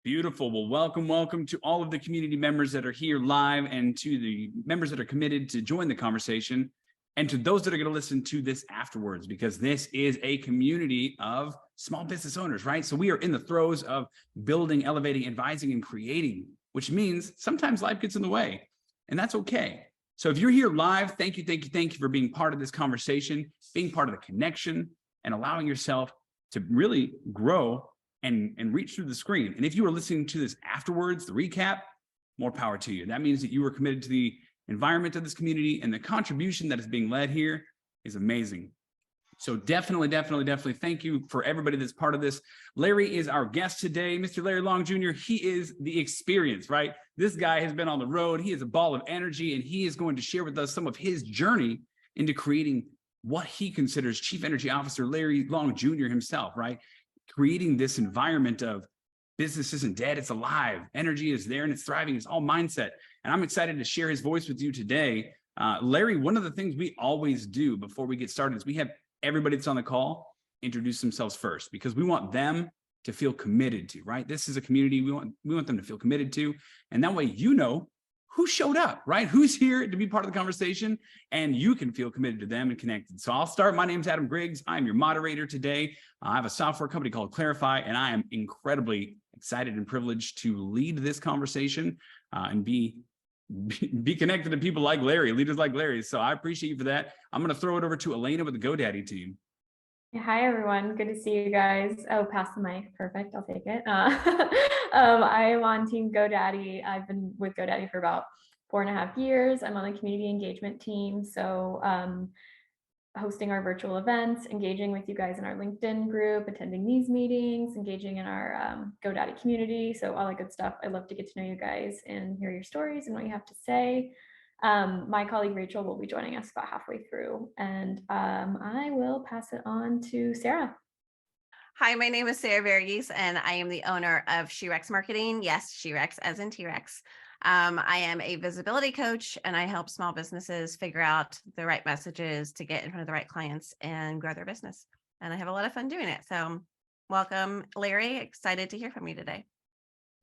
Beautiful. Well, welcome to all of the community members that are here live and to the members that are committed to join the conversation and to those that are going to listen to this afterwards, because this is a community of small business owners, right? So we are in the throes of building, elevating, advising, and creating, which means sometimes life gets in the way, and that's okay. So if you're here live, thank you for being part of this conversation, being part of the connection, and allowing yourself to really grow and reach through the screen. And if you are listening to this afterwards, the recap, more power to you. That means that you are committed to the environment of this community, and the contribution that is being led here is amazing. So definitely thank you for everybody that's part of this. Larry is our guest today. Mr. Larry Long Jr., he is the experience, right? This guy has been on the road. He is a ball of energy, and he is going to share with us some of his journey into creating what he considers Chief Energy Officer Larry Long Jr. himself, right? Creating this environment of business isn't dead, it's alive. Energy is there and it's thriving. It's all mindset. And I'm excited to share his voice with you today. Larry, one of the things we always do before we get started is we have everybody that's on the call introduce themselves first, because we want them to feel committed to, right? This is a community we want them to feel committed to. And that way, you know who showed up, right? Who's here to be part of the conversation, and you can feel committed to them and connected. So I'll start. My name's Adam Griggs. I'm your moderator today. I have a software company called Clarify, and I am incredibly excited and privileged to lead this conversation and be connected to people like Larry, leaders like Larry. So I appreciate you for that. I'm going to throw it over to Elena with the GoDaddy team. Hi, everyone. Good to see you guys. Oh, pass the mic. Perfect. I'll take it. I am on Team GoDaddy. I've been with GoDaddy for about 4.5 years. I'm on the community engagement team. So hosting our virtual events, engaging with you guys in our LinkedIn group, attending these meetings, engaging in our GoDaddy community. So all that good stuff. I love to get to know you guys and hear your stories and what you have to say. My colleague Rachel will be joining us about halfway through, and I will pass it on to Sarah. Hi, my name is Sarah Verghese, and I am the owner of She-Rex Marketing. Yes, She-Rex as in T-Rex. I am a visibility coach, and I help small businesses figure out the right messages to get in front of the right clients and grow their business. And I have a lot of fun doing it. So welcome, Larry. Excited to hear from you today.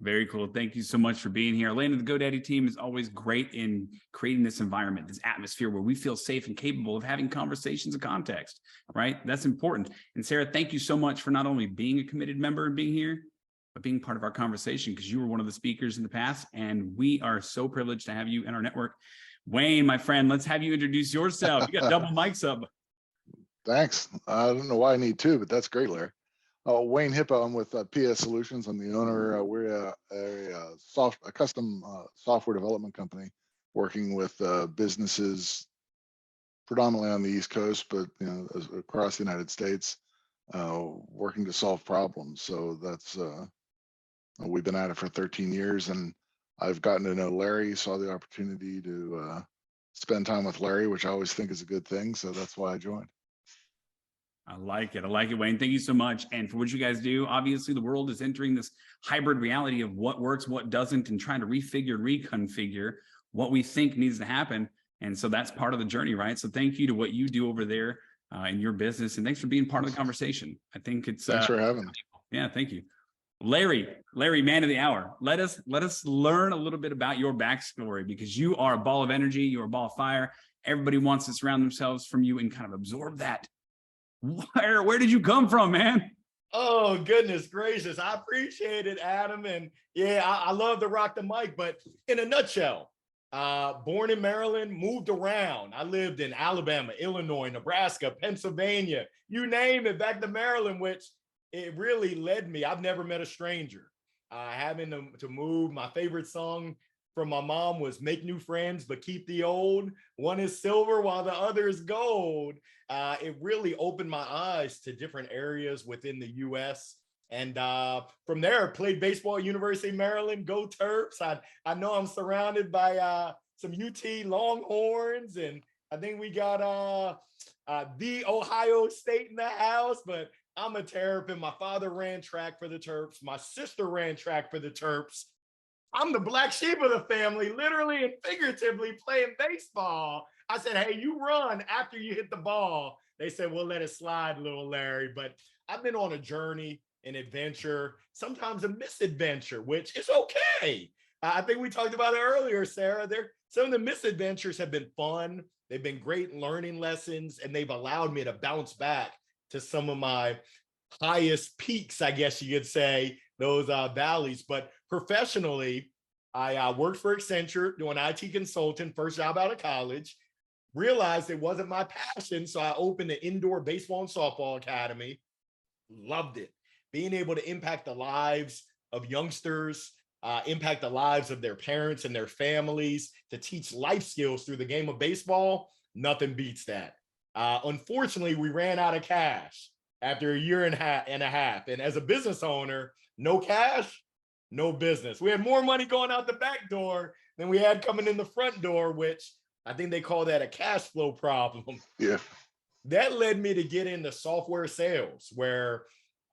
Very cool. Thank you so much for being here. Elena, the GoDaddy team is always great in creating this environment, this atmosphere where we feel safe and capable of having conversations of context, right? That's important. And Sarah, thank you so much for not only being a committed member and being here, but being part of our conversation, because you were one of the speakers in the past, and we are so privileged to have you in our network. Wayne, my friend, let's have you introduce yourself. You got double mics up. Thanks. I don't know why I need two, but that's great, Larry. Wayne Hippo, I'm with PS Solutions. I'm the owner. We're a custom software development company working with businesses predominantly on the East Coast, but across the United States, working to solve problems. So that's we've been at it for 13 years, and I've gotten to know Larry. Saw the opportunity to spend time with Larry, which I always think is a good thing. So that's why I joined. I like it, Wayne. Thank you so much. And for what you guys do, obviously the world is entering this hybrid reality of what works, what doesn't, and trying to reconfigure what we think needs to happen. And so that's part of the journey, right? So thank you to what you do over there in your business. And thanks for being part of the conversation. I think it's thanks for having me. Yeah, thank you. Larry, man of the hour. Let us learn a little bit about your backstory, because you are a ball of energy, you're a ball of fire. Everybody wants to surround themselves from you and kind of absorb that. Where did you come from, man? Oh, goodness gracious. I appreciate it, Adam. And yeah, I love to rock the mic, but in a nutshell, born in Maryland, moved around. I lived in Alabama, Illinois, Nebraska, Pennsylvania, you name it, back to Maryland, which it really led me. I've never met a stranger. Having to move. My favorite song from my mom was "Make New Friends, but Keep the Old. One is silver while the other is gold." It really opened my eyes to different areas within the U.S. And from there, played baseball at University of Maryland. Go Terps. I know I'm surrounded by some UT Longhorns, and I think we got the Ohio State in the house, but I'm a Terrapin. My father ran track for the Terps. My sister ran track for the Terps. I'm the black sheep of the family, literally and figuratively playing baseball. I said, hey, you run after you hit the ball. They said, well, let it slide, little Larry. But I've been on a journey an adventure, sometimes a misadventure, which is okay. I think we talked about it earlier, Sarah. Some of the misadventures have been fun. They've been great learning lessons, and they've allowed me to bounce back to some of my highest peaks, I guess you could say, those valleys. But professionally, I worked for Accenture doing IT consulting, first job out of college, realized it wasn't my passion. So I opened an indoor baseball and softball academy, loved it. Being able to impact the lives of youngsters, impact the lives of their parents and their families, to teach life skills through the game of baseball, nothing beats that. Unfortunately, we ran out of cash after a year and a half. And as a business owner, no cash, no business. We had more money going out the back door than we had coming in the front door, which I think they call that a cash flow problem. Yeah. That led me to get into software sales, where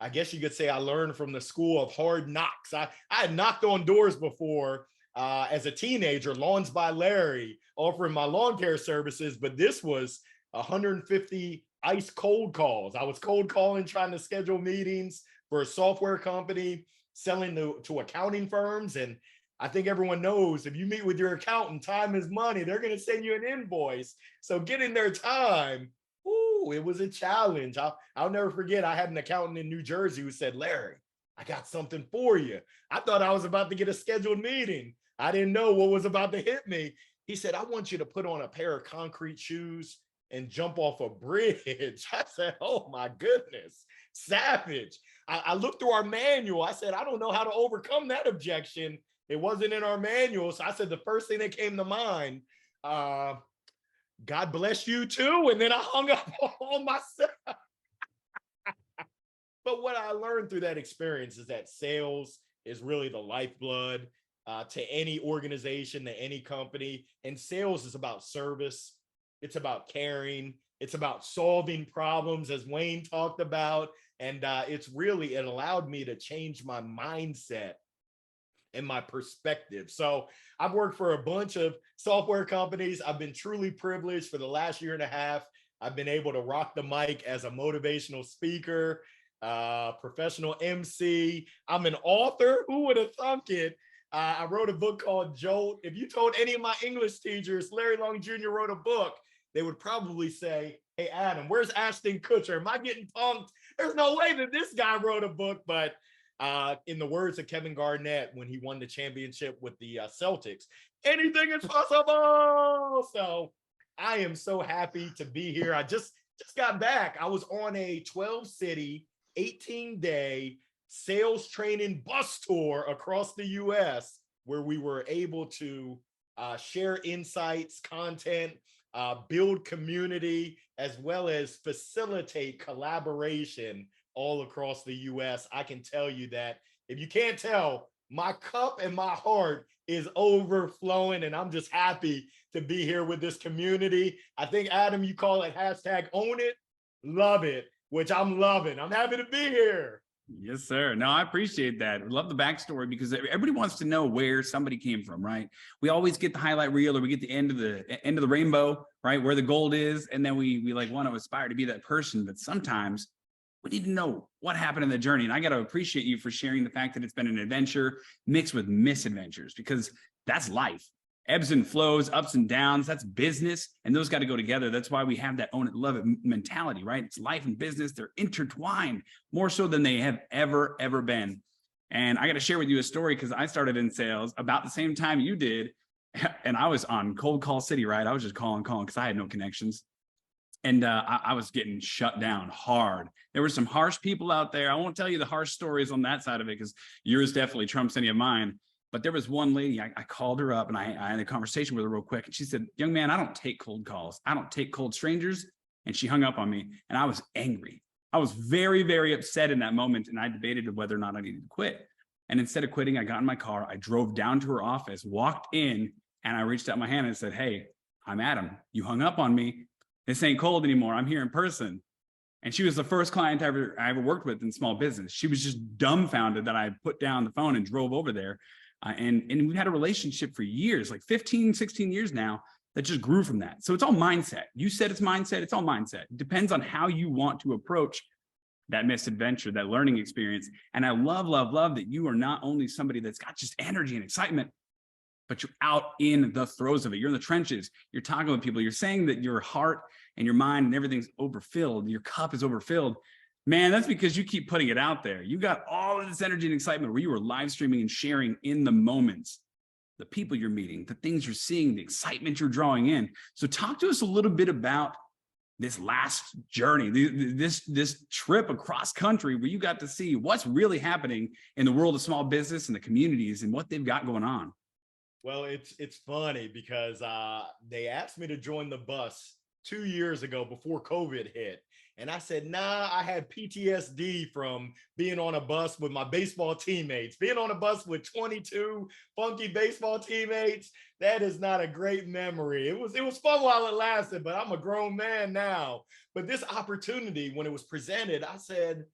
I guess you could say I learned from the school of hard knocks. I had knocked on doors before as a teenager, Lawns by Larry, offering my lawn care services, but this was 150 ice cold calls. I was cold calling, trying to schedule meetings for a software company, selling to accounting firms. And I think everyone knows, if you meet with your accountant, time is money. They're going to send you an invoice. So getting their time, ooh, it was a challenge. I'll never forget, I had an accountant in New Jersey who said, Larry, I got something for you. I thought I was about to get a scheduled meeting. I didn't know what was about to hit me. He said, I want you to put on a pair of concrete shoes and jump off a bridge. I said, oh my goodness, savage. I looked through our manual. I said, I don't know how to overcome that objection. It wasn't in our manual. So I said, the first thing that came to mind, God bless you too. And then I hung up on myself. But what I learned through that experience is that sales is really the lifeblood to any organization, to any company. And sales is about service. It's about caring. It's about solving problems, as Wayne talked about. And it allowed me to change my mindset and my perspective. So I've worked for a bunch of software companies. I've been truly privileged for the last year and a half. I've been able to rock the mic as a motivational speaker, professional Emcee. I'm an author. Who would have thunk it? I wrote a book called JOLT. If you told any of my English teachers Larry Long Jr. wrote a book, they would probably say, hey, Adam, where's Ashton Kutcher? Am I getting punked? There's no way that this guy wrote a book. But in the words of Kevin Garnett, when he won the championship with the Celtics, anything is possible. So I am so happy to be here. I just got back. I was on a 12-city, 18-day sales training bus tour across the US, where we were able to share insights, content, build community, as well as facilitate collaboration all across the US. I can tell you that if you can't tell, my cup and my heart is overflowing, and I'm just happy to be here with this community. I think, Adam, you call it hashtag own it, love it, which I'm loving. I'm happy to be here. Yes, sir. No, I appreciate that. I love the backstory, because everybody wants to know where somebody came from, right? We always get the highlight reel, or we get the end of the rainbow, right? Where the gold is. And then we like want to aspire to be that person. But sometimes we need to know what happened in the journey. And I got to appreciate you for sharing the fact that it's been an adventure mixed with misadventures, because that's life. Ebbs and flows, ups and downs, that's business. And those got to go together. That's why we have that own it, love it mentality, right? It's life and business. They're intertwined more so than they have ever been. And I got to share with you a story, because I started in sales about the same time you did. And I was on cold call city, right? I was just calling because I had no connections. And I was getting shut down hard. There were some harsh people out there. I won't tell you the harsh stories on that side of it, because yours definitely trumps any of mine. But there was one lady, I called her up and I had a conversation with her real quick. And she said, young man, I don't take cold calls. I don't take cold strangers. And she hung up on me, and I was angry. I was very upset in that moment. And I debated whether or not I needed to quit. And instead of quitting, I got in my car. I drove down to her office, walked in, and I reached out my hand and said, hey, I'm Adam. You hung up on me. This ain't cold anymore. I'm here in person. And she was the first client I ever worked with in small business. She was just dumbfounded that I put down the phone and drove over there. And we've had a relationship for years, like 15, 16 years now, that just grew from that. So it's all mindset. You said it's mindset. It's all mindset. It depends on how you want to approach that misadventure, that learning experience. And I love, love, love that you are not only somebody that's got just energy and excitement, but you're out in the throes of it. You're in the trenches. You're talking with people. You're saying that your heart and your mind and everything's overfilled. Your cup is overfilled. Man, that's because you keep putting it out there. You got all of this energy and excitement where you were live streaming and sharing in the moments, the people you're meeting, the things you're seeing, the excitement you're drawing in. So talk to us a little bit about this last journey, this trip across country where you got to see what's really happening in the world of small business and the communities and what they've got going on. Well, it's funny because they asked me to join the bus 2 years ago before COVID hit. And I said, nah, I had PTSD from being on a bus with my baseball teammates, being on a bus with 22 funky baseball teammates. That is not a great memory. It was fun while it lasted, but I'm a grown man now. But this opportunity, when it was presented, I said,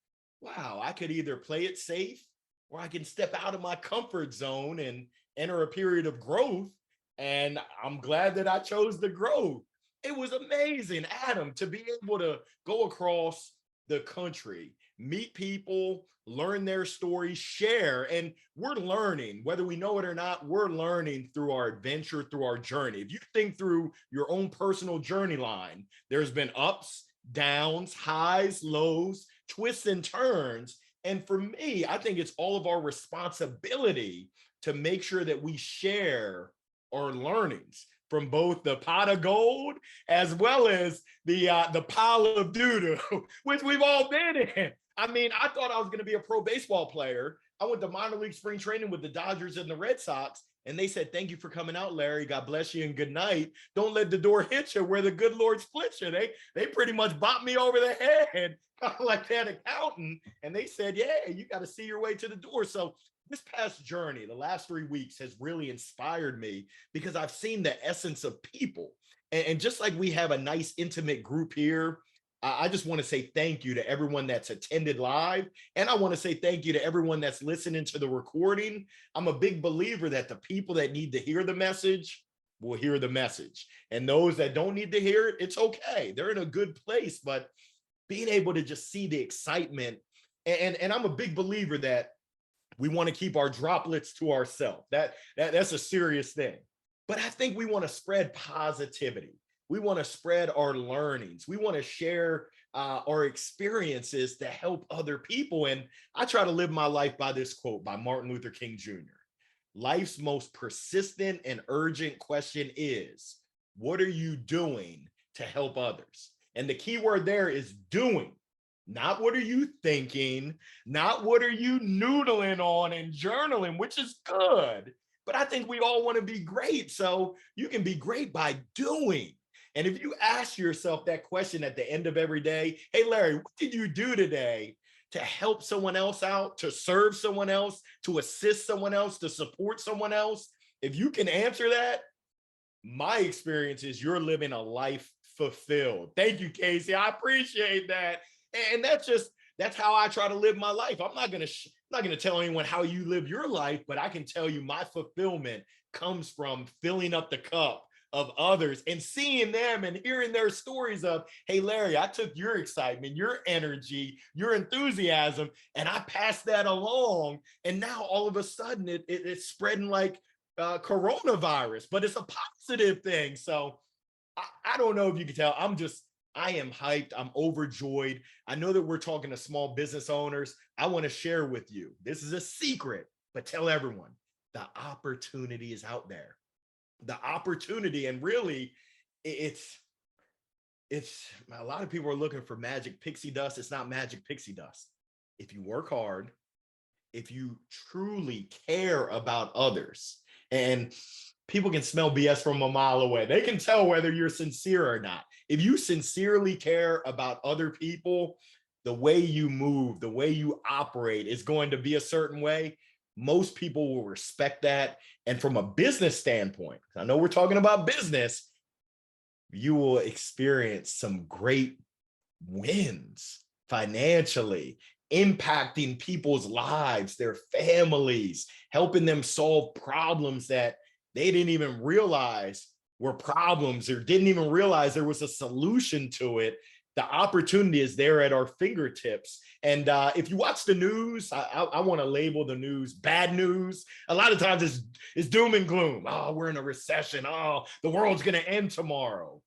wow, I could either play it safe or I can step out of my comfort zone and enter a period of growth. And I'm glad that I chose the growth. It was amazing, Adam, to be able to go across the country, meet people, learn their stories, share. And we're learning, whether we know it or not, we're learning through our adventure, through our journey. If you think through your own personal journey line, there's been ups, downs, highs, lows, twists and turns. And for me, I think it's all of our responsibility to make sure that we share our learnings from both the pot of gold as well as the pile of doo-doo, which we've all been in. I mean, I thought I was going to be a pro baseball player. I went to minor league spring training with the Dodgers and the Red Sox, and they said, thank you for coming out, Larry. God bless you and good night. Don't let the door hit you where the good Lord split you. They pretty much bopped me over the head, kind of like that accountant. And they said, yeah, you got to see your way to the door. So this past journey, the last 3 weeks, has really inspired me because I've seen the essence of people. And just like we have a nice, intimate group here, I just want to say thank you to everyone that's attended live. And I want to say thank you to everyone that's listening to the recording. I'm a big believer that the people that need to hear the message will hear the message. And those that don't need to hear it, it's okay. They're in a good place. But being able to just see the excitement, and I'm a big believer that we want to keep our droplets to ourselves. That's a serious thing. But I think we want to spread positivity. We want to spread our learnings. We want to share our experiences to help other people. And I try to live my life by this quote by Martin Luther King Jr. Life's most persistent and urgent question is, what are you doing to help others? And the key word there is doing. Not what are you thinking, not what are you noodling on and journaling, which is good. But I think we all want to be great. So you can be great by doing. And if you ask yourself that question at the end of every day, hey, Larry, what did you do today to help someone else out, to serve someone else, to assist someone else, to support someone else? If you can answer that, my experience is you're living a life fulfilled. Thank you, Casey. I appreciate that. And that's how I try to live my life. I'm not gonna tell anyone how you live your life, but I can tell you my fulfillment comes from filling up the cup of others and seeing them and hearing their stories of, hey, Larry, I took your excitement, your energy, your enthusiasm, and I passed that along. And now all of a sudden it's spreading like coronavirus, but it's a positive thing. So I don't know if you can tell, I am hyped. I'm overjoyed. I know that we're talking to small business owners. I want to share with you. This is a secret, but tell everyone the opportunity is out there. The opportunity, and really, it's a lot of people are looking for magic pixie dust. It's not magic pixie dust. If you work hard, if you truly care about others, and people can smell BS from a mile away. They can tell whether you're sincere or not. If you sincerely care about other people, the way you move, the way you operate is going to be a certain way. Most people will respect that. And from a business standpoint, I know we're talking about business, you will experience some great wins financially, impacting people's lives, their families, helping them solve problems that they didn't even realize were problems or didn't even realize there was a solution to it. The opportunity is there at our fingertips. And if you watch the news, I want to label the news bad news. A lot of times it's doom and gloom. Oh, we're in a recession. Oh, the world's going to end tomorrow.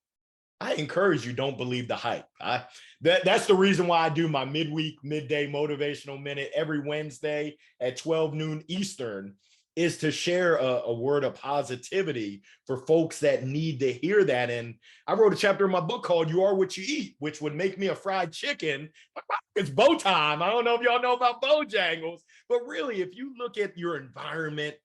I encourage you, don't believe the hype. That's the reason why I do my midday motivational minute every Wednesday at 12 noon Eastern, is to share a word of positivity for folks that need to hear that. And I wrote a chapter in my book called You Are What You Eat, which would make me a fried chicken. It's bow time. I don't know if y'all know about Bojangles, but really, if you look at your environment,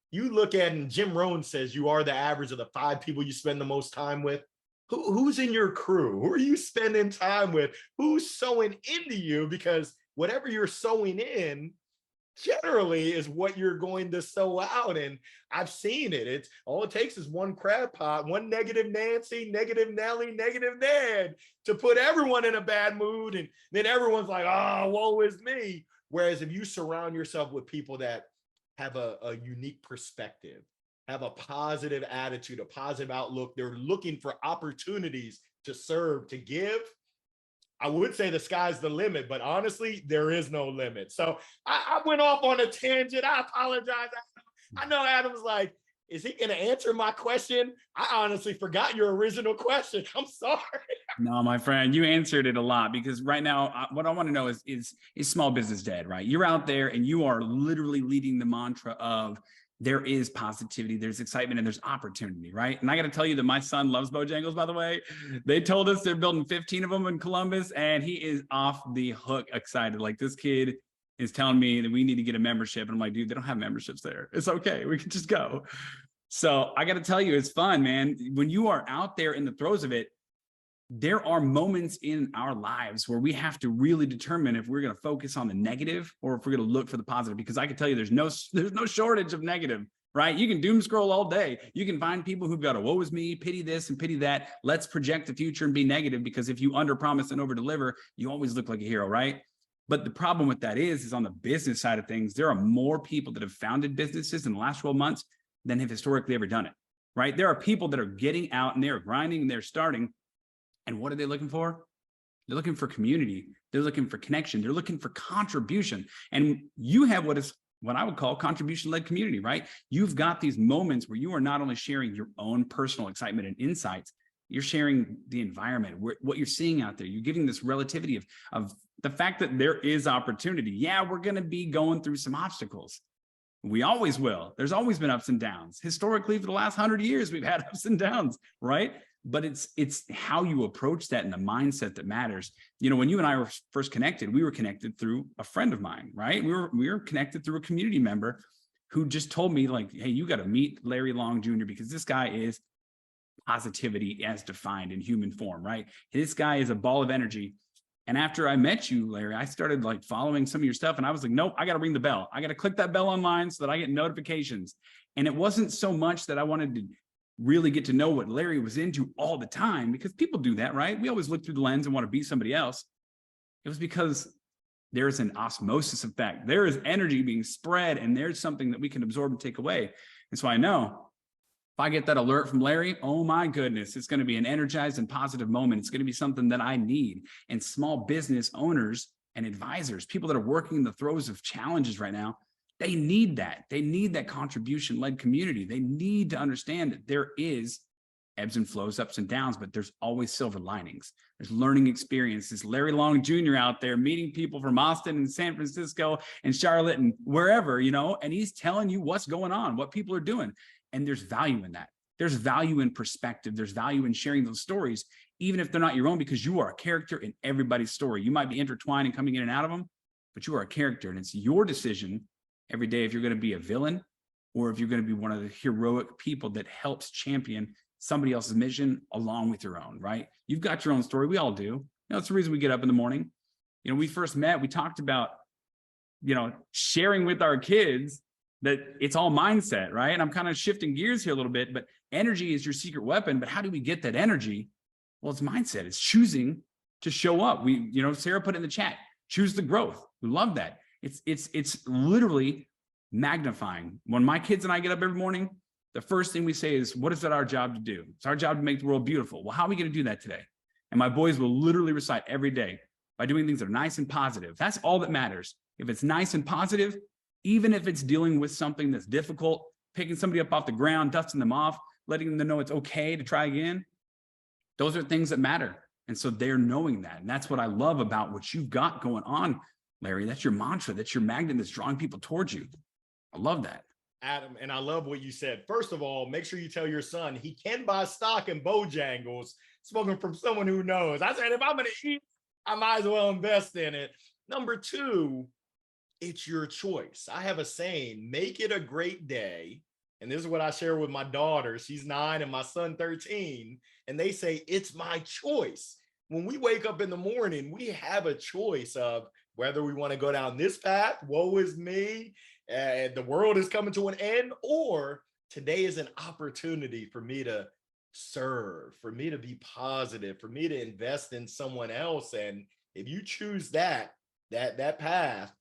you look at, and Jim Rohn says, you are the average of the 5 people you spend the most time with. Who's in your crew? Who are you spending time with? Who's sowing into you? Because whatever you're sowing in generally is what you're going to sow out. And I've seen it. It's all it takes is one crab pot, one negative Nancy, negative Nelly, negative Ned to put everyone in a bad mood. And then everyone's like, oh, woe is me. Whereas if you surround yourself with people that have a unique perspective, have a positive attitude, a positive outlook, they're looking for opportunities to serve, to give, I would say the sky's the limit, but honestly, there is no limit. So I went off on a tangent. I apologize. I know Adam's like, is he going to answer my question? I honestly forgot your original question. I'm sorry. No, my friend, you answered it a lot, because right now, what I want to know is small business dead, right? You're out there and you are literally leading the mantra of there is positivity, there's excitement, and there's opportunity, right? And I got to tell you that my son loves Bojangles, by the way. They told us they're building 15 of them in Columbus, and he is off the hook excited. Like, this kid is telling me that we need to get a membership. And I'm like, dude, they don't have memberships there. It's okay. We can just go. So I got to tell you, it's fun, man. When you are out there in the throes of it, there are moments in our lives where we have to really determine if we're going to focus on the negative or if we're going to look for the positive, because I can tell you there's no shortage of negative, right? You can doom scroll all day. You can find people who've got a woe is me, pity this and pity that. Let's project the future and be negative, because if you under promise and over deliver, you always look like a hero, right? But the problem with that is on the business side of things, there are more people that have founded businesses in the last 12 months than have historically ever done it, right? There are people that are getting out and they're grinding and they're starting. And what are they looking for? They're looking for community. They're looking for connection. They're looking for contribution. And you have what I would call contribution-led community, right? You've got these moments where you are not only sharing your own personal excitement and insights, you're sharing the environment, what you're seeing out there. You're giving this relativity of the fact that there is opportunity. Yeah, we're going to be going through some obstacles. We always will. There's always been ups and downs. Historically, for the last 100 years, we've had ups and downs, right? But it's how you approach that and the mindset that matters. You know, when you and I were first connected, we were connected through a friend of mine, right? We were connected through a community member who just told me, like, hey, you got to meet Larry Long Jr. because this guy is positivity as defined in human form, right? This guy is a ball of energy. And after I met you, Larry, I started like following some of your stuff, and I was like, nope, I got to ring the bell. I got to click that bell online so that I get notifications. And it wasn't so much that I wanted to really get to know what Larry was into all the time, because people do that, right? We always look through the lens and want to be somebody else. It was because there's an osmosis effect. There is energy being spread, and there's something that we can absorb and take away. And so I know if I get that alert from Larry, oh my goodness, it's going to be an energized and positive moment. It's going to be something that I need. And small business owners and advisors, people that are working in the throes of challenges right now, they need that. They need that contribution-led community. They need to understand that there is ebbs and flows, ups and downs, but there's always silver linings. There's learning experiences. Larry Long Jr. out there meeting people from Austin and San Francisco and Charlotte and wherever, you know, and he's telling you what's going on, what people are doing. And there's value in that. There's value in perspective. There's value in sharing those stories, even if they're not your own, because you are a character in everybody's story. You might be intertwined and coming in and out of them, but you are a character, and it's your decision every day if you're going to be a villain or if you're going to be one of the heroic people that helps champion somebody else's mission along with your own, right? You've got your own story. We all do. You know, it's the reason we get up in the morning. You know, we first met, we talked about, you know, sharing with our kids that it's all mindset, right? And I'm kind of shifting gears here a little bit, but energy is your secret weapon. But how do we get that energy? Well, it's mindset. It's choosing to show up. You know, Sarah put it in the chat, choose the growth. We love that. It's literally magnifying. When my kids and I get up every morning, the first thing we say is, what is it our job to do? It's our job to make the world beautiful. Well, how are we going to do that today? And my boys will literally recite every day by doing things that are nice and positive. That's all that matters. If it's nice and positive, even if it's dealing with something that's difficult, picking somebody up off the ground, dusting them off, letting them know it's okay to try again, those are things that matter. And so they're knowing that. And that's what I love about what you've got going on, Larry. That's your mantra. That's your magnet that's drawing people towards you. I love that. Adam, and I love what you said. First of all, make sure you tell your son he can buy stock in Bojangles, spoken from someone who knows. I said, if I'm going to eat, I might as well invest in it. Number two, it's your choice. I have a saying, make it a great day. And this is what I share with my daughter. She's 9 and my son 13. And they say, it's my choice. When we wake up in the morning, we have a choice of whether we want to go down this path, woe is me, the world is coming to an end, or today is an opportunity for me to serve, for me to be positive, for me to invest in someone else. And if you choose that path,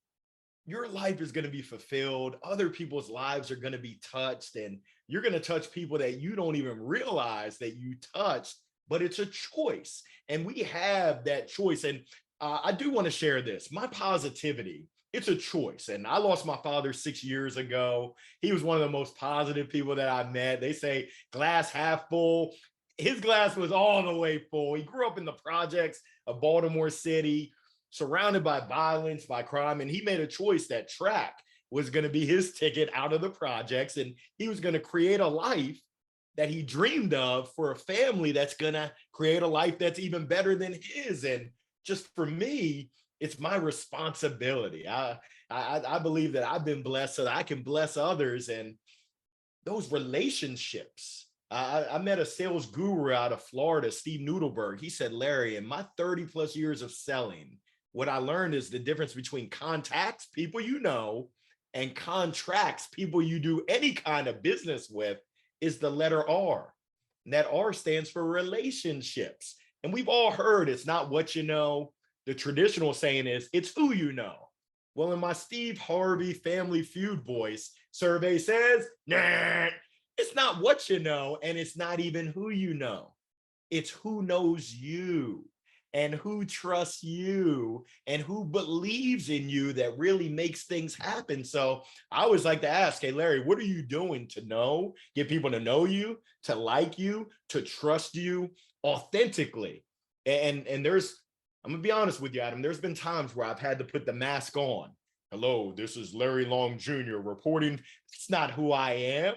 your life is going to be fulfilled. Other people's lives are going to be touched, and you're going to touch people that you don't even realize that you touched, but it's a choice. And we have that choice. And I do want to share this. My positivity, it's a choice. And I lost my father 6 years ago. He was one of the most positive people that I met. They say glass half full. His glass was all the way full. He grew up in the projects of Baltimore City, surrounded by violence, by crime. And he made a choice that track was going to be his ticket out of the projects. And he was going to create a life that he dreamed of for a family that's going to create a life that's even better than his. And just for me, it's my responsibility. I believe that I've been blessed so that I can bless others. And those relationships, I met a sales guru out of Florida, Steve Noodleberg. He said, Larry, in my 30 plus years of selling, what I learned is the difference between contacts, people you know, and contracts, people you do any kind of business with, is the letter R. And that R stands for relationships. And we've all heard it's not what you know. The traditional saying is it's who you know. Well, in my Steve Harvey Family Feud voice, survey says, nah, it's not what you know, and it's not even who you know. It's who knows you and who trusts you and who believes in you that really makes things happen. So I always like to ask, hey, Larry, what are you doing to know, get people to know you, to like you, to trust you authentically? And there's, I'm gonna be honest with you, Adam, there's been times where I've had to put the mask on. Hello, this is Larry Long Jr. reporting. It's not who I am.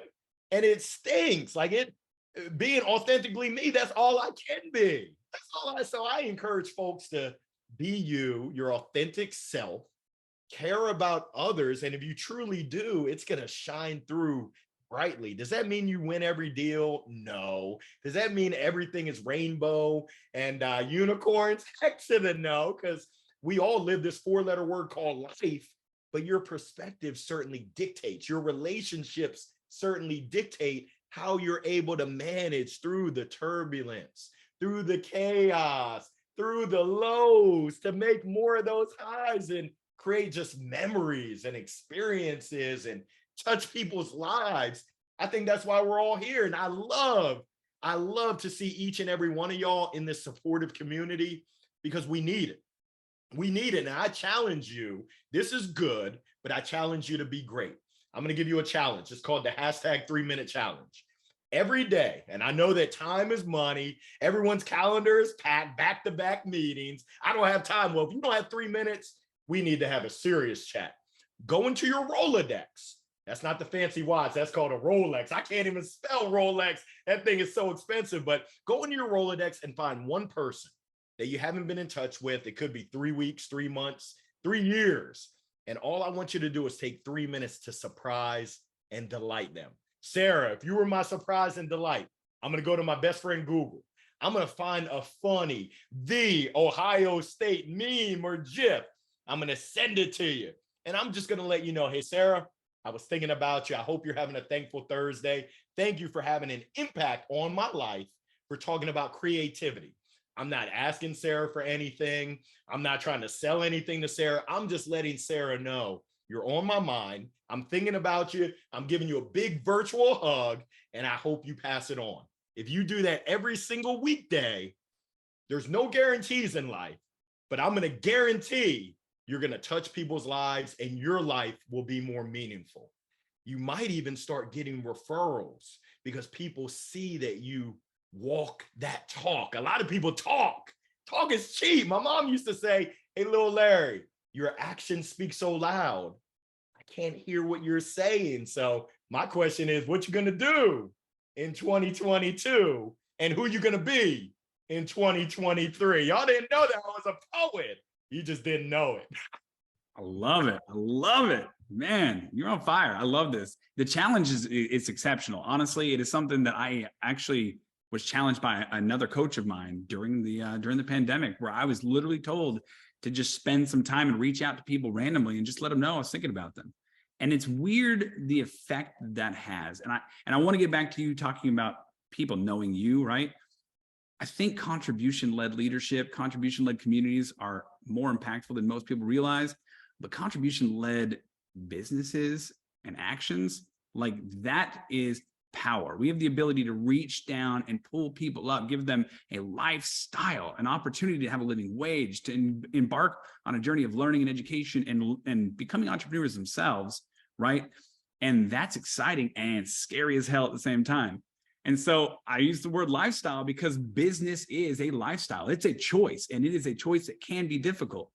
And it stinks. Like it being authentically me, that's all I can be. That's all so I encourage folks to be you, your authentic self, care about others. And if you truly do, it's going to shine through brightly. Does that mean you win every deal? No. Does that mean everything is rainbow and unicorns? Heck to the no, because we all live this 4-letter word called life, but your perspective certainly dictates. Your relationships certainly dictate how you're able to manage through the turbulence, through the chaos, through the lows, to make more of those highs and create just memories and experiences and touch people's lives. I think that's why we're all here. And I love to see each and every one of y'all in this supportive community, because we need it. We need it. And I challenge you, this is good, but I challenge you to be great. I'm going to give you a challenge. It's called the hashtag 3-minute challenge. Every day, and I know that time is money. Everyone's calendar is packed, back-to-back meetings. I don't have time. Well, if you don't have 3 minutes, we need to have a serious chat. Go into your Rolodex. That's not the fancy watch. That's called a Rolex. I can't even spell Rolex. That thing is so expensive. But go into your Rolodex and find one person that you haven't been in touch with. It could be 3 weeks, 3 months, 3 years. And all I want you to do is take 3 minutes to surprise and delight them. Sarah, if you were my surprise and delight, I'm going to go to my best friend, Google. I'm going to find a funny, the Ohio State meme or GIF. I'm going to send it to you. And I'm just going to let you know, hey, Sarah, I was thinking about you. I hope you're having a thankful Thursday. Thank you for having an impact on my life for talking about creativity. I'm not asking Sarah for anything. I'm not trying to sell anything to Sarah. I'm just letting Sarah know you're on my mind. I'm thinking about you. I'm giving you a big virtual hug, and I hope you pass it on. If you do that every single weekday, There's no guarantees in life, but I'm going to guarantee you're going to touch people's lives and your life will be more meaningful. You might even start getting referrals because people see that you walk that talk. A lot of people talk. Talk is cheap. My mom used to say, hey, little Larry, your actions speak so loud. I can't hear what you're saying. So my question is, what you going to do in 2022? And who you going to be in 2023? Y'all didn't know that I was a poet. You just didn't know it. I love it. I love it. Man, you're on fire. I love this. The challenge is exceptional. Honestly, it is something that I actually was challenged by another coach of mine during the pandemic, where I was literally told to just spend some time and reach out to people randomly and just let them know I was thinking about them. And it's weird the effect that has. And I want to get back to you talking about people knowing you, right? I think contribution-led leadership, contribution-led communities are more impactful than most people realize, but contribution-led businesses and actions, like that is power. We have the ability to reach down and pull people up, give them a lifestyle, an opportunity to have a living wage, to embark on a journey of learning and education and becoming entrepreneurs themselves, right? And that's exciting and scary as hell at the same time. And so I use the word lifestyle because business is a lifestyle. It's a choice, and it is a choice that can be difficult.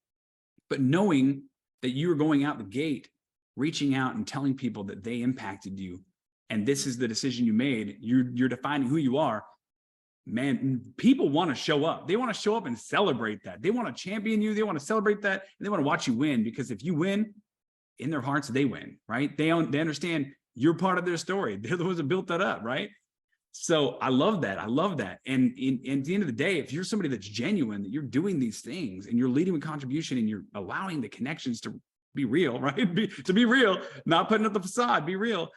But knowing that you are going out the gate, reaching out and telling people that they impacted you, and this is the decision you made, you're defining who you are, man, people want to show up. They want to show up and celebrate that. They want to champion you. They want to celebrate that. And they want to watch you win, because if you win, in their hearts, they win, right? They understand you're part of their story. They're the ones that built that up, right? So I love that. I love that. And at the end of the day, if you're somebody that's genuine, that you're doing these things and you're leading with contribution and you're allowing the connections to be real, right? To be real, not putting up the facade, be real,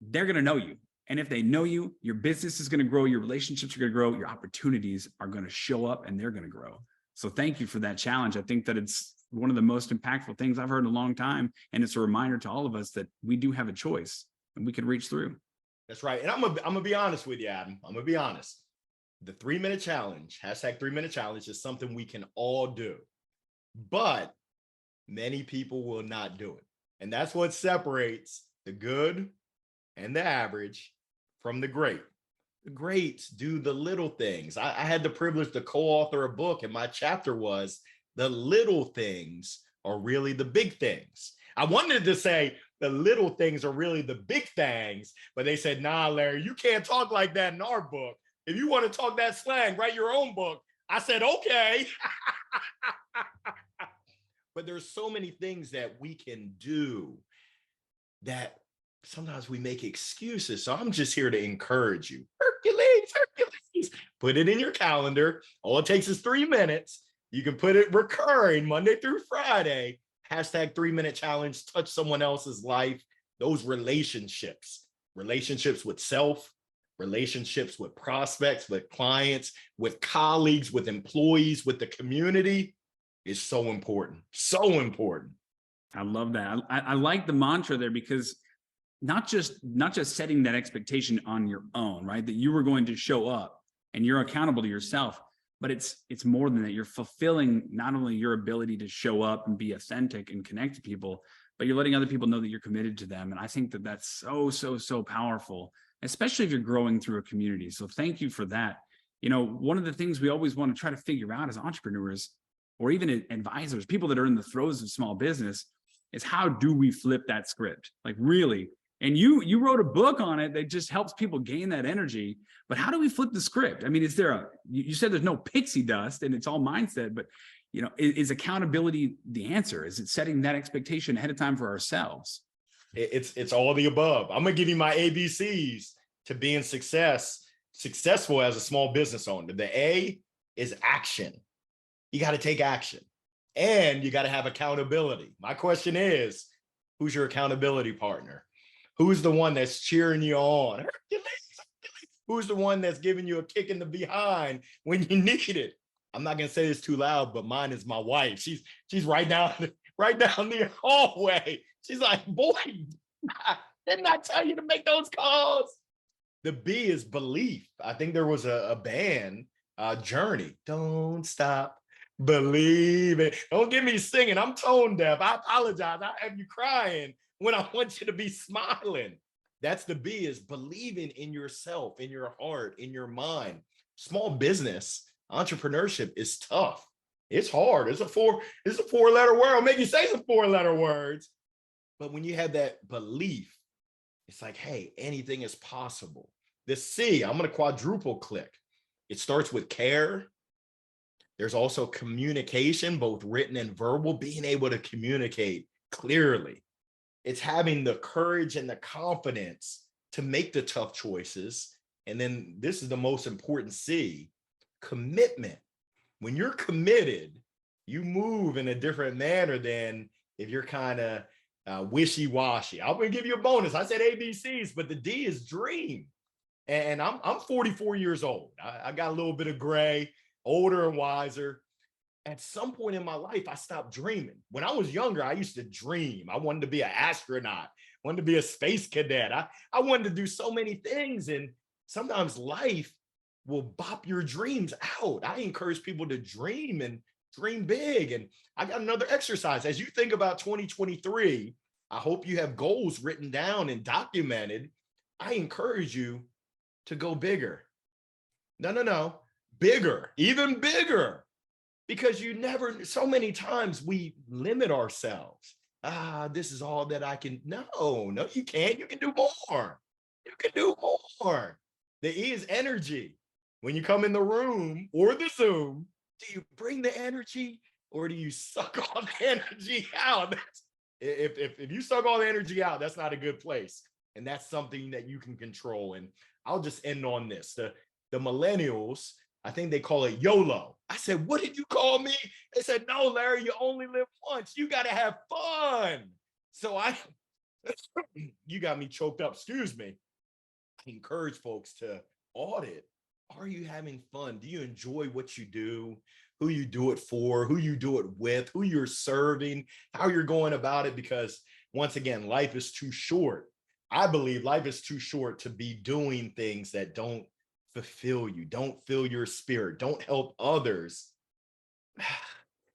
they're going to know you. And if they know you, your business is going to grow, your relationships are going to grow, your opportunities are going to show up and they're going to grow. So thank you for that challenge. I think that it's one of the most impactful things I've heard in a long time. And it's a reminder to all of us that we do have a choice and we can reach through. That's right. And I'm gonna be honest with you, Adam. I'm gonna be honest. The 3-minute challenge, hashtag 3-minute challenge, is something we can all do, but many people will not do it. And that's what separates the good and the average from the great. The greats do the little things. I had the privilege to co-author a book, and my chapter was the little things are really the big things. I wanted to say the little things are really the big things, but they said, nah, Larry, you can't talk like that in our book. If you want to talk that slang, write your own book. I said, okay. But there's so many things that we can do that sometimes we make excuses. So I'm just here to encourage you. Hercules, put it in your calendar. All it takes is 3 minutes. You can put it recurring Monday through Friday. Hashtag 3-minute challenge, touch someone else's life. Those relationships with self, relationships with prospects, with clients, with colleagues, with employees, with the community is so important. So important. I love that. I like the mantra there, because not just setting that expectation on your own, right? That you were going to show up and you're accountable to yourself. But it's more than that. You're fulfilling not only your ability to show up and be authentic and connect to people, but you're letting other people know that you're committed to them. And I think that that's so powerful, especially if you're growing through a community. So thank you for that. You know, one of the things we always want to try to figure out as entrepreneurs, or even advisors, people that are in the throes of small business, is how do we flip that script? Like, really? And you wrote a book on it that just helps people gain that energy. But how do we flip the script? I mean, is there you said there's no pixie dust and it's all mindset, but you know, is accountability the answer? Is it setting that expectation ahead of time for ourselves? It's all the above. I'm gonna give you my ABCs to being successful as a small business owner. The A is action. You got to take action, and you got to have accountability. My question is, who's your accountability partner? Who's the one that's cheering you on? Hercules. Who's the one that's giving you a kick in the behind when you need it? I'm not gonna say this too loud, but mine is my wife. She's right down the hallway. She's like, boy, didn't I tell you to make those calls? The B is belief. I think there was a band journey. Don't stop believing. Don't get me singing. I'm tone deaf. I apologize. I have you crying when I want you to be smiling. That's the B, is believing in yourself, in your heart, in your mind. Small business entrepreneurship is tough. It's hard. It's a four-letter word. I'll make you say some four-letter words. But when you have that belief, it's like, hey, anything is possible. The C, I'm going to quadruple click. It starts with care. There's also communication, both written and verbal, being able to communicate clearly. It's having the courage and the confidence to make the tough choices. And then this is the most important C, commitment. When you're committed, you move in a different manner than if you're kind of wishy-washy. I'm going to give you a bonus. I said ABCs, but the D is dream. And I'm 44 years old. I got a little bit of gray, older and wiser. At some point in my life, I stopped dreaming. When I was younger, I used to dream. I wanted to be an astronaut, wanted to be a space cadet. I wanted to do so many things. And sometimes life will bop your dreams out. I encourage people to dream and dream big. And I got another exercise. As you think about 2023, I hope you have goals written down and documented. I encourage you to go bigger. No, bigger, even bigger. Because so many times we limit ourselves. This is all that I can. No, you can't. You can do more. You can do more. The E is energy. When you come in the room or the Zoom, do you bring the energy or do you suck all the energy out? If you suck all the energy out, that's not a good place. And that's something that you can control. And I'll just end on this. The millennials, I think they call it YOLO. I said, what did you call me? They said, no, Larry, you only live once. You got to have fun. So you got me choked up, excuse me. I encourage folks to audit. Are you having fun? Do you enjoy what you do? Who you do it for, who you do it with, who you're serving, how you're going about it? Because once again, life is too short. I believe life is too short to be doing things that don't fulfill you, don't fill your spirit, don't help others.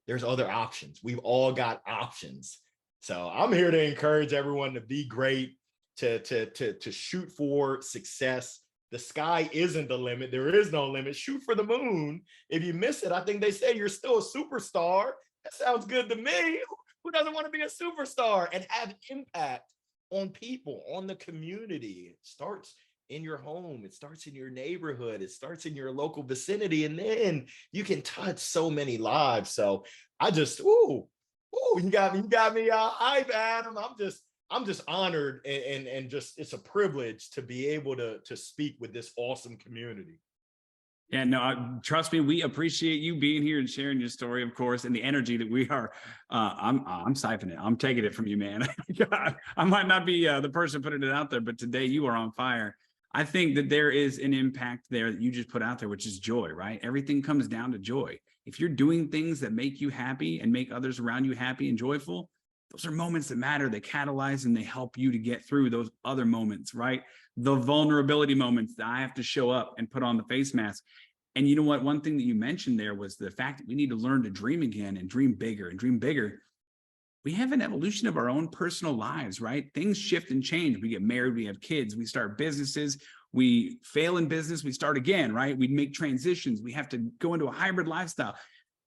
There's other options. We've all got options. So I'm here to encourage everyone to be great, to shoot for success. The sky isn't the limit. There is no limit. Shoot for the moon. If you miss it, I think they say you're still a superstar. That sounds good to me. Who doesn't want to be a superstar and have impact on people, on the community? It starts in your home. It starts in your neighborhood. It starts in your local vicinity. And then you can touch so many lives. So I just, you got me hype, Adam. I'm just honored and just, it's a privilege to be able to speak with this awesome community. Yeah, no, trust me, we appreciate you being here and sharing your story, of course, and the energy that we are. I'm siphoning it. I'm taking it from you, man. I might not be the person putting it out there, but today you are on fire. I think that there is an impact there that you just put out there, which is joy, right? Everything comes down to joy. If you're doing things that make you happy and make others around you happy and joyful, those are moments that matter. They catalyze and they help you to get through those other moments, right? The vulnerability moments that I have to show up and put on the face mask. And you know what? One thing that you mentioned there was the fact that we need to learn to dream again and dream bigger and dream bigger. We have an evolution of our own personal lives, right? Things shift and change. We get married, we have kids, we start businesses, we fail in business, we start again, right? We make transitions. We have to go into a hybrid lifestyle.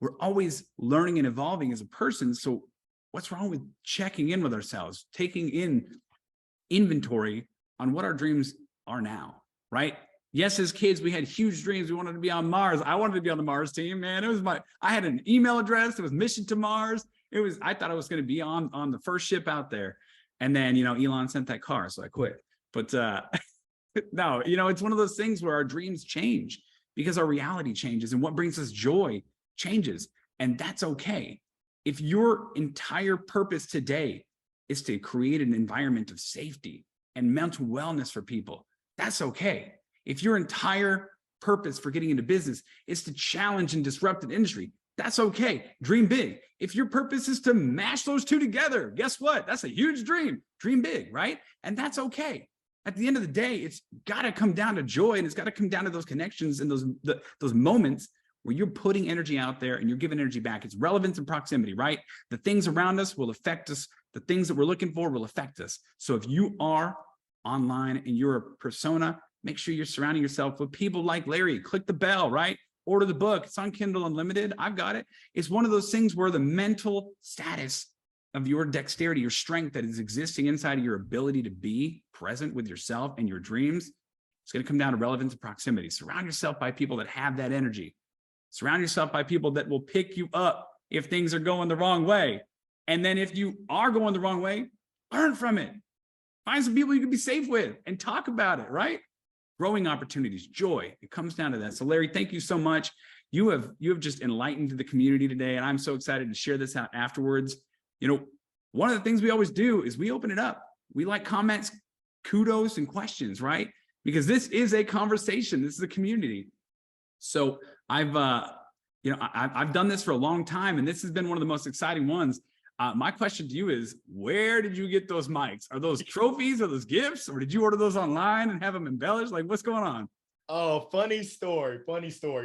We're always learning and evolving as a person. So what's wrong with checking in with ourselves, taking in inventory on what our dreams are now, right? Yes, as kids, we had huge dreams. We wanted to be on Mars. I wanted to be on the Mars team, man. I had an email address. It was mission to Mars. I thought I was going to be on the first ship out there. And then, Elon sent that car, so I quit. But no, it's one of those things where our dreams change because our reality changes and what brings us joy changes. And that's okay. If your entire purpose today is to create an environment of safety and mental wellness for people, that's okay. If your entire purpose for getting into business is to challenge and disrupt an industry, that's okay. Dream big. If your purpose is to mash those two together, guess what? That's a huge dream. Dream big, right? And that's okay. at the end of the day, it's got to come down to joy, and it's got to come down to those connections and those moments where you're putting energy out there and you're giving energy back. It's relevance and proximity, right? The things around us will affect us. The things that we're looking for will affect us. So if you are online and you're a persona, make sure you're surrounding yourself with people like Larry. Click the bell, right? Order the book. It's on Kindle Unlimited. I've got it. It's one of those things where the mental status of your dexterity, your strength that is existing inside of your ability to be present with yourself and your dreams, it's going to come down to relevance and proximity. Surround yourself by people that have that energy. Surround yourself by people that will pick you up if things are going the wrong way. And then if you are going the wrong way, learn from it. Find some people you can be safe with and talk about it, right? Growing opportunities, joy, it comes down to that. So Larry, thank you so much. You have just enlightened the community today, and I'm so excited to share this out afterwards. You know, one of the things we always do is we open it up. We like comments, kudos, and questions, right? Because this is a conversation. This is a community. So I've done this for a long time, and this has been one of the most exciting ones. My question to you is, where did you get those mics? Are those trophies? Are those gifts? Or did you order those online and have them embellished? Like, what's going on? Oh, funny story.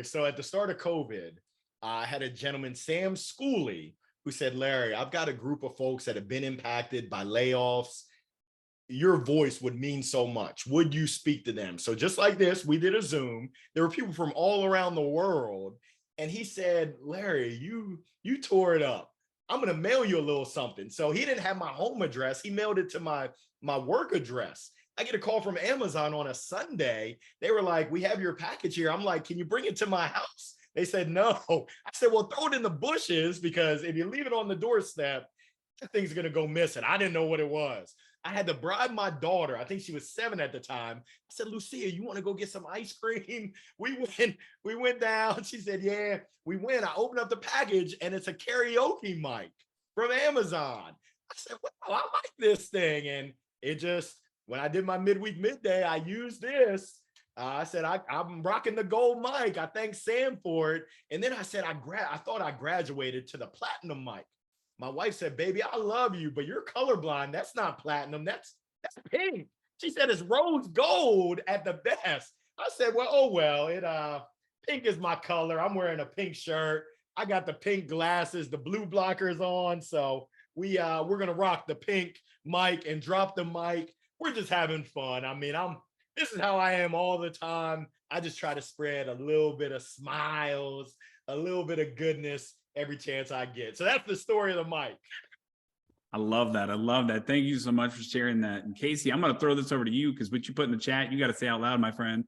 So at the start of COVID, I had a gentleman, Sam Schooley, who said, Larry, I've got a group of folks that have been impacted by layoffs. Your voice would mean so much. Would you speak to them? So just like this, we did a Zoom. There were people from all around the world. And he said, Larry, you tore it up. I'm going to mail you a little something. So he didn't have my home address. He mailed it to my work address. I get a call from Amazon on a Sunday. They were like, we have your package here. I'm like, can you bring it to my house? They said, no. I said, well, throw it in the bushes, because if you leave it on the doorstep, that thing's going to go missing. I didn't know what it was. I had to bribe my daughter. I think she was 7 at the time. I said, Lucia, you want to go get some ice cream? We went down. She said, yeah, we went. I opened up the package, and it's a karaoke mic from Amazon. I said, wow, I like this thing. And it just, when I did my midday, I used this. I said, I'm rocking the gold mic. I thank Sam for it. And then I said, I thought I graduated to the platinum mic. My wife said, baby, I love you, but you're colorblind. That's not platinum. That's pink. She said, it's rose gold at the best. I said, well, pink is my color. I'm wearing a pink shirt. I got the pink glasses, the blue blockers on. So we're going to rock the pink mic and drop the mic. We're just having fun. I mean, this is how I am all the time. I just try to spread a little bit of smiles, a little bit of goodness every chance I get. So that's the story of the mic. I love that. I love that. Thank you so much for sharing that. And Casey, I'm going to throw this over to you, because what you put in the chat, you got to say out loud, my friend.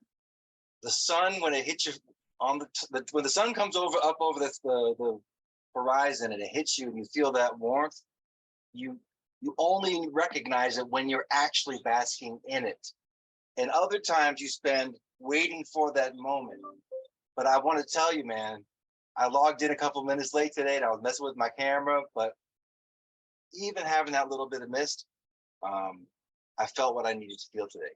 The sun, when it hits you when the sun comes up over the horizon and it hits you and you feel that warmth, you only recognize it when you're actually basking in it. And other times you spend waiting for that moment. But I want to tell you, man, I logged in a couple minutes late today and I was messing with my camera, but even having that little bit of mist, I felt what I needed to feel today.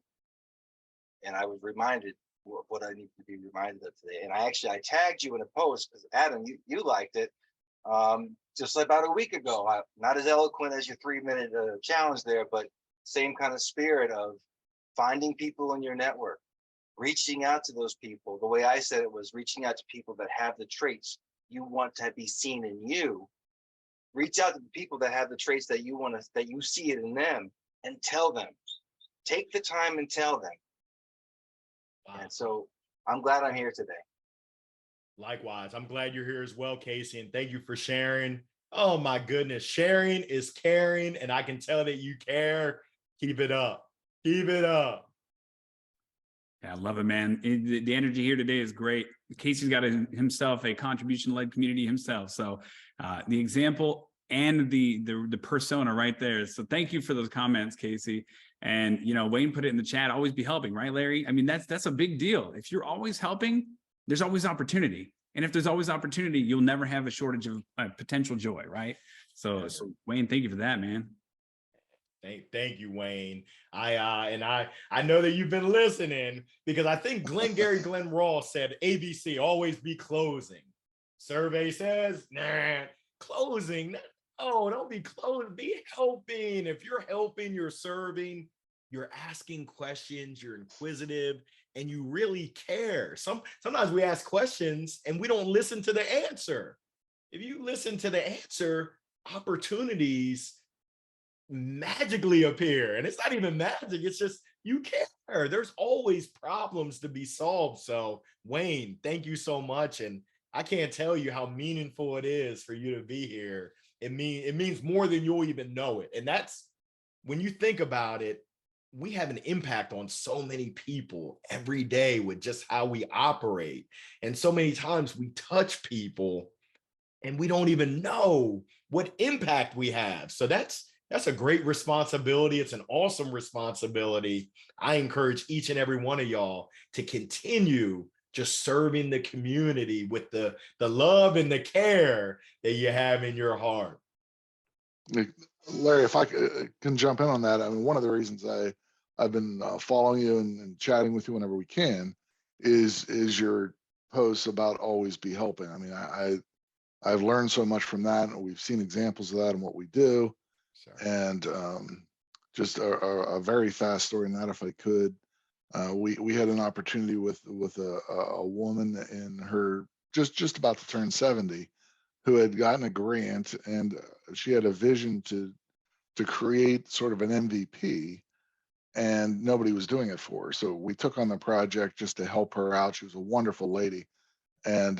And I was reminded what I needed to be reminded of today. And I tagged you in a post, because Adam, you liked it, just about a week ago. Not as eloquent as your 3-minute challenge there, but same kind of spirit of finding people in your network, reaching out to those people. The way I said it was reaching out to people that have the traits you want to be seen in you. Reach out to the people that have the traits that you see it in them, and tell them. Take the time and tell them. Wow. And so I'm glad I'm here today. Likewise, I'm glad you're here as well, Casey, and thank you for sharing. Oh my goodness, sharing is caring, and I can tell that you care. Keep it up. Keep it up. Yeah, I love it, man. The energy here today is great. Casey's got himself a contribution-led community himself. So the example and the persona right there. So thank you for those comments, Casey. And, Wayne put it in the chat, always be helping, right, Larry? I mean, that's a big deal. If you're always helping, there's always opportunity. And if there's always opportunity, you'll never have a shortage of potential joy, right? So Wayne, thank you for that, man. Thank you, Wayne. I know that you've been listening, because I think Glenn Ross said ABC, always be closing. Survey says, nah, closing. Oh, don't be closing. Be helping. If you're helping, you're serving, you're asking questions, you're inquisitive, and you really care. Sometimes we ask questions and we don't listen to the answer. If you listen to the answer, opportunities magically appear. And it's not even magic, it's just you care. There's always problems to be solved. So Wayne, thank you so much. And I can't tell you how meaningful it is for you to be here. It means more than you'll even know it. And that's, when you think about it, we have an impact on so many people every day with just how we operate. And so many times we touch people and we don't even know what impact we have. So that's a great responsibility. It's an awesome responsibility. I encourage each and every one of y'all to continue just serving the community with the love and the care that you have in your heart. Larry, if I can jump in on that, I mean, one of the reasons I've been following you and chatting with you whenever we can is your posts about always be helping. I mean, I've learned so much from that, and we've seen examples of that in what we do. Sure. And just a very fast story in that, if I could. We had an opportunity with a woman in her just about to turn 70, who had gotten a grant, and she had a vision to create sort of an MVP, and nobody was doing it for her. So we took on the project just to help her out. She was a wonderful lady, and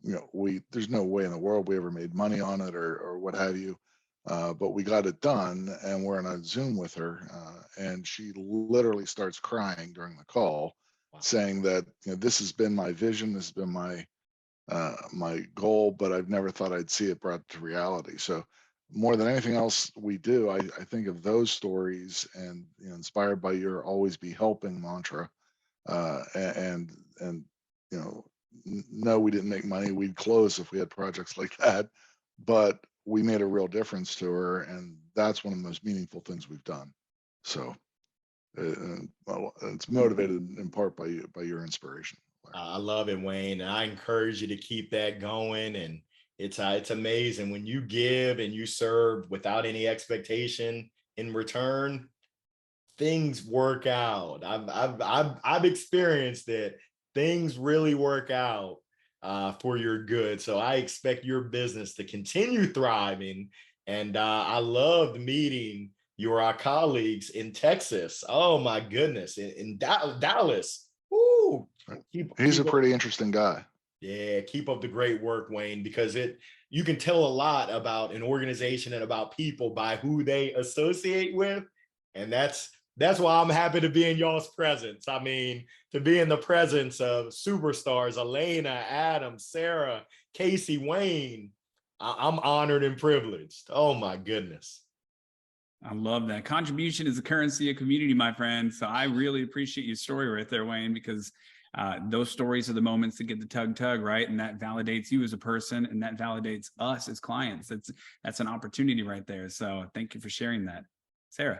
you know, there's no way in the world we ever made money on it or what have you. But we got it done, and we're on a Zoom with her, and she literally starts crying during the call, Wow. saying that, you know, this has been my vision, this has been my goal, but I've never thought I'd see it brought to reality. So more than anything else we do, I think of those stories, and, you know, inspired by your always be helping mantra, and you know, no, we didn't make money. We'd close if we had projects like that, but we made a real difference to her, and that's one of the most meaningful things we've done. So well, it's motivated in part by your inspiration. I love it, Wayne. And I encourage you to keep that going. And it's amazing when you give and you serve without any expectation in return, things work out. I've experienced it. Things really work out for your good. So I expect your business to continue thriving. And I loved meeting your colleagues in Texas. Oh my goodness, in Dallas. Woo! He's a pretty interesting guy. Yeah, keep up the great work, Wayne, because you can tell a lot about an organization and about people by who they associate with. And that's why I'm happy to be in y'all's presence. I mean, to be in the presence of superstars, Elena, Adam, Sarah, Casey, Wayne, I'm honored and privileged. Oh my goodness. I love that. Contribution is the currency of community, my friend. So I really appreciate your story right there, Wayne, because those stories are the moments that get the tug, right? And that validates you as a person, and that validates us as clients. That's an opportunity right there. So thank you for sharing that. Sarah.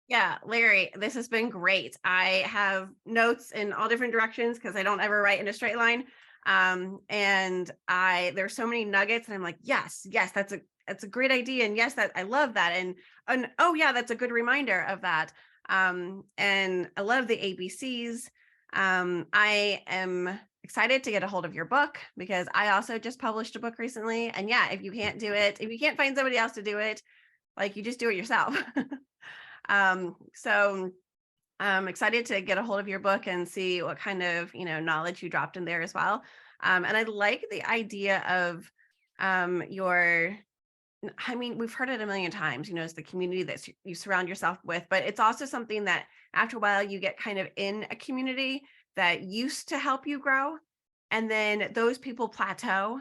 Yeah, Larry, this has been great. I have notes in all different directions because I don't ever write in a straight line. And there's so many nuggets, and I'm like, yes, that's a great idea. And yes, I love that. And oh yeah, that's a good reminder of that. And I love the ABCs. I am excited to get a hold of your book because I also just published a book recently. And yeah, if you can't do it, if you can't find somebody else to do it, like, you just do it yourself. So I'm excited to get a hold of your book and see what kind of, knowledge you dropped in there as well. And I like the idea of we've heard it a million times, it's the community that you surround yourself with, but it's also something that after a while you get kind of in a community that used to help you grow. And then those people plateau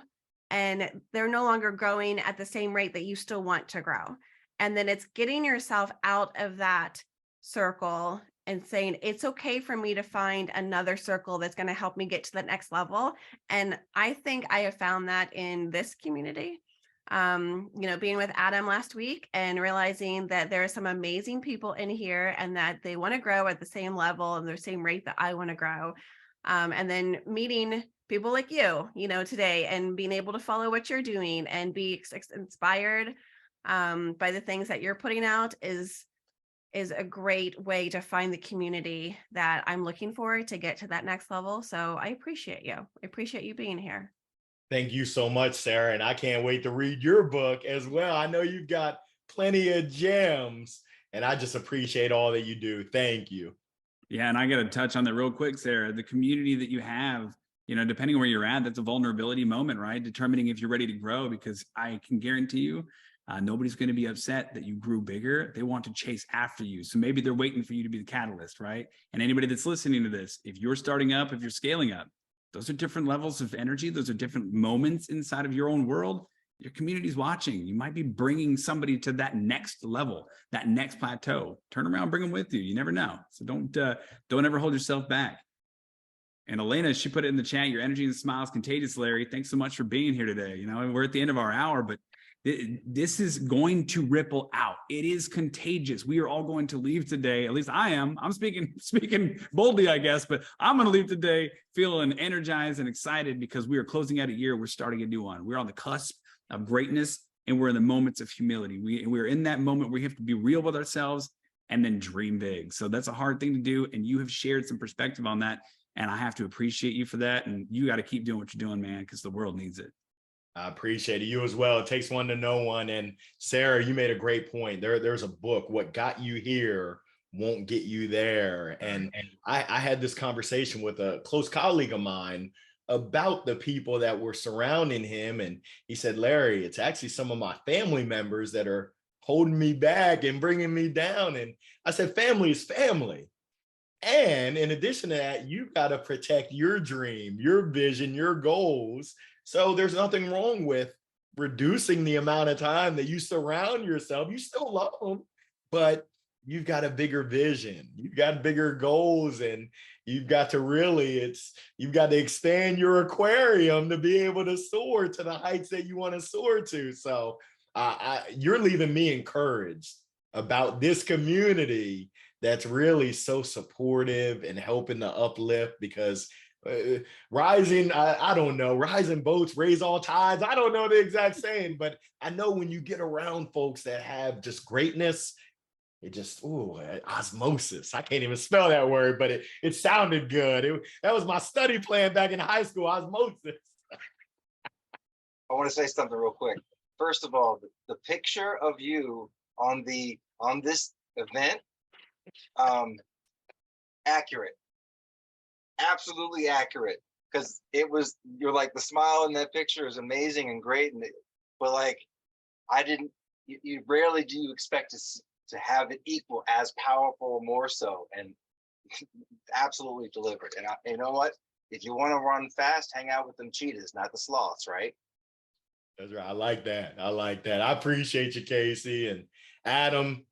and they're no longer growing at the same rate that you still want to grow. And then it's getting yourself out of that circle and saying, it's okay for me to find another circle that's going to help me get to the next level. And I think I have found that in this community. Being with Adam last week and realizing that there are some amazing people in here and that they want to grow at the same level and the same rate that I want to grow. And then meeting people like you, today, and being able to follow what you're doing and be inspired by the things that you're putting out is is a great way to find the community that I'm looking for to get to that next level. So I appreciate you. I appreciate you being here. Thank you so much, Sarah. And I can't wait to read your book as well. I know you've got plenty of gems, and I just appreciate all that you do. Thank you. Yeah, and I got to touch on that real quick, Sarah. The community that you have, you know, depending on where you're at, that's a vulnerability moment, right? Determining if you're ready to grow, because I can guarantee you, nobody's going to be upset that you grew bigger. They want to chase after you. So maybe they're waiting for you to be the catalyst, right? And anybody that's listening to this, if you're starting up, if you're scaling up, those are different levels of energy. Those are different moments inside of your own world. Your community's watching. You might be bringing somebody to that next level, that next plateau. Turn around, bring them with you. You never know. So don't ever hold yourself back. And Elena, she put it in the chat, your energy and smile is contagious, Larry. Thanks so much for being here today. You know, we're at the end of our hour, but this is going to ripple out. It is contagious. We are all going to leave today. At least I am. I'm speaking boldly, I guess, but I'm going to leave today feeling energized and excited because we are closing out a year. We're starting a new one. We're on the cusp of greatness, and we're in the moments of humility. We're in that moment where we have to be real with ourselves and then dream big. So that's a hard thing to do. And you have shared some perspective on that. And I have to appreciate you for that. And you got to keep doing what you're doing, man, because the world needs it. I appreciate it. You as well. It takes one to know one. And Sarah, you made a great point. There's a book, What Got You Here Won't Get You There. And I had this conversation with a close colleague of mine about the people that were surrounding him. And he said, Larry, it's actually some of my family members that are holding me back and bringing me down. And I said, family is family. And in addition to that, you've got to protect your dream, your vision, your goals. So there's nothing wrong with reducing the amount of time that you surround yourself. You still love them, but you've got a bigger vision. You've got bigger goals, and you've got to you've got to expand your aquarium to be able to soar to the heights that you want to soar to. So you're leaving me encouraged about this community that's really so supportive and helping to uplift, because rising, I don't know, rising boats raise all tides. I don't know the exact saying, but I know when you get around folks that have just greatness, it just, osmosis. I can't even spell that word, but it sounded good. That was my study plan back in high school, osmosis. I want to say something real quick. First of all, the picture of you on this event, accurate, absolutely accurate, because you're like, the smile in that picture is amazing and great, but like, you rarely do you expect to have it equal as powerful, more so, and absolutely delivered. And you know what, if you want to run fast, hang out with them cheetahs, not the sloths, right? That's right. I like that. I appreciate you, Casey, and Adam,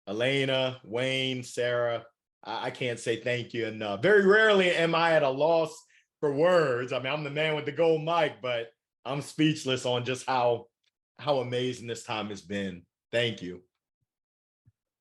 Elena, Wayne, Sarah. I can't say thank you enough. Very rarely am I at a loss for words. I mean, I'm the man with the gold mic, but I'm speechless on just how amazing this time has been. Thank you.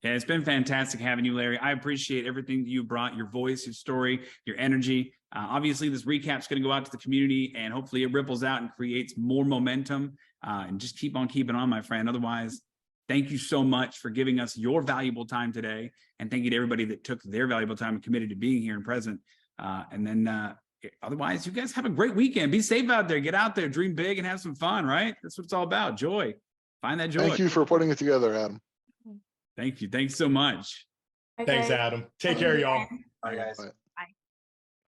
Yeah, it's been fantastic having you, Larry. I appreciate everything that you brought, your voice, your story, your energy. Obviously, this recap's going to go out to the community, and hopefully it ripples out and creates more momentum. And just keep on keeping on, my friend. Otherwise, thank you so much for giving us your valuable time today. And thank you to everybody that took their valuable time and committed to being here and present. And then otherwise, you guys have a great weekend. Be safe out there. Get out there, dream big, and have some fun, right? That's what it's all about. Joy. Find that joy. Thank you for putting it together, Adam. Thank you. Thanks so much. Thanks, Adam. Take care, y'all. Bye, guys. Bye.